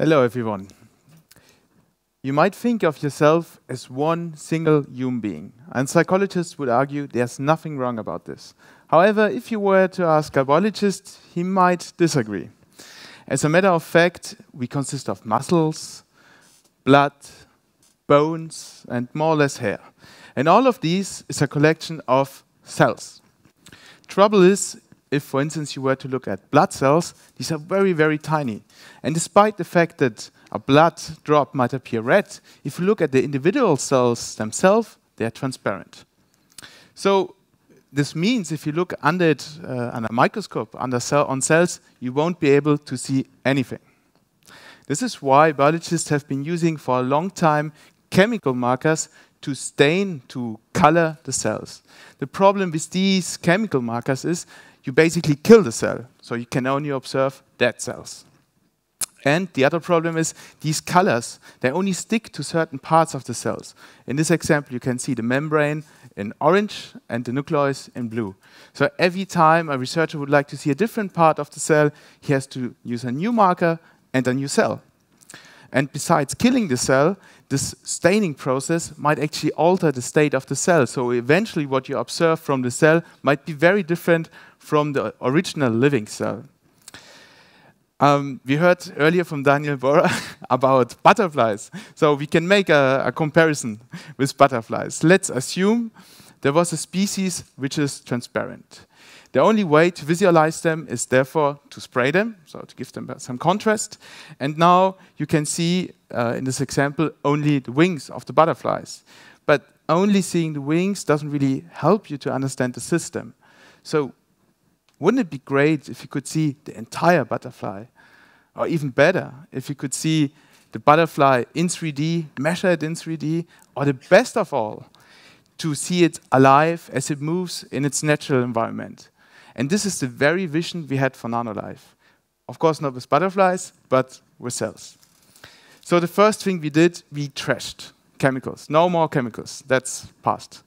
Hello, everyone. You might think of yourself as one single human being, and psychologists would argue there's nothing wrong about this. However, if you were to ask a biologist, he might disagree. As a matter of fact, we consist of muscles, blood, bones, and more or less hair. And all of these is a collection of cells. Trouble is, if, for instance, you were to look at blood cells, these are very, very tiny. And despite the fact that a blood drop might appear red, if you look at the individual cells themselves, they are transparent. So this means if you look under it, under a microscope, on cells, you won't be able to see anything. This is why biologists have been using for a long time chemical markers to stain, to color the cells. The problem with these chemical markers is you basically kill the cell, so you can only observe dead cells. And the other problem is these colors, they only stick to certain parts of the cells. In this example, you can see the membrane in orange and the nucleus in blue. So every time a researcher would like to see a different part of the cell, he has to use a new marker and a new cell. And besides killing the cell, this staining process might actually alter the state of the cell. So eventually what you observe from the cell might be very different from the original living cell. We heard earlier from Daniel Bora about butterflies. So we can make a comparison with butterflies. Let's assume there was a species which is transparent. The only way to visualize them is therefore to spray them, so to give them some contrast. And now you can see, in this example, only the wings of the butterflies. But only seeing the wings doesn't really help you to understand the system. So wouldn't it be great if you could see the entire butterfly? Or even better, if you could see the butterfly in 3D, measure it in 3D, or the best of all, to see it alive as it moves in its natural environment. And this is the very vision we had for Nanolive. Of course, not with butterflies, but with cells. So the first thing we did, we trashed chemicals. No more chemicals. That's past.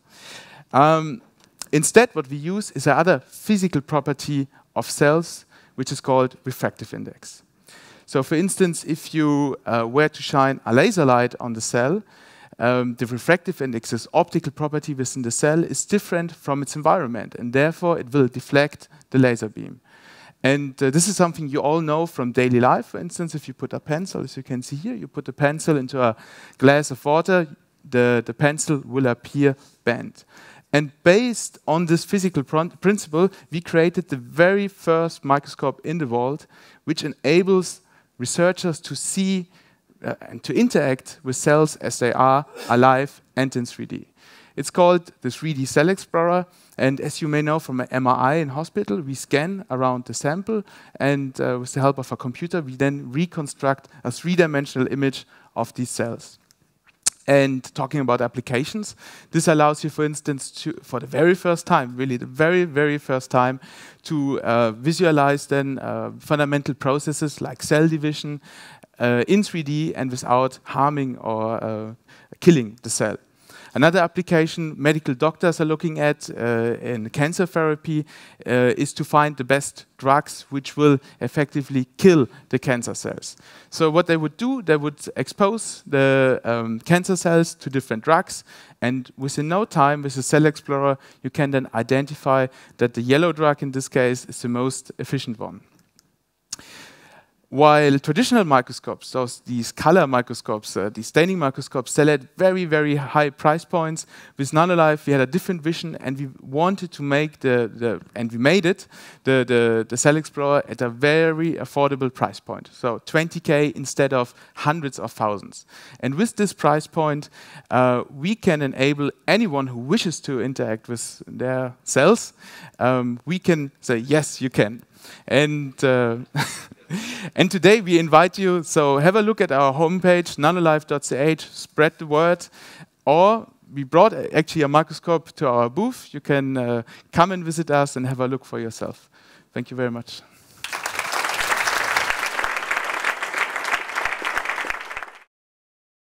Instead, what we use is another physical property of cells, which is called refractive index. So for instance, if you were to shine a laser light on the cell, the refractive index, this optical property within the cell, is different from its environment, and therefore it will deflect the laser beam. And this is something you all know from daily life. For instance, if you put a pencil, as you can see here, you put a pencil into a glass of water, the pencil will appear bent. And based on this physical principle, we created the very first microscope in the world, which enables researchers to see and to interact with cells as they are alive and in 3D. It's called the 3D Cell Explorer, and as you may know from an MRI in hospital, we scan around the sample, and with the help of a computer, we then reconstruct a three-dimensional image of these cells. And talking about applications, this allows you, for instance, for the very first time, really the very, very first time, to visualize then fundamental processes like cell division in 3D and without harming or killing the cell. Another application medical doctors are looking at in cancer therapy is to find the best drugs which will effectively kill the cancer cells. So what they would do, they would expose the cancer cells to different drugs, and within no time, with the Cell Explorer, you can then identify that the yellow drug in this case is the most efficient one. While traditional microscopes, these color microscopes, these staining microscopes, sell at very, very high price points, with Nanolive we had a different vision, and we wanted to make the Cell Explorer at a very affordable price point. So 20K instead of hundreds of thousands. And with this price point, we can enable anyone who wishes to interact with their cells. We can say, yes, you can. And and today we invite you, so have a look at our homepage, nanolive.ch, spread the word, or we brought actually a microscope to our booth. You can come and visit us and have a look for yourself. Thank you very much.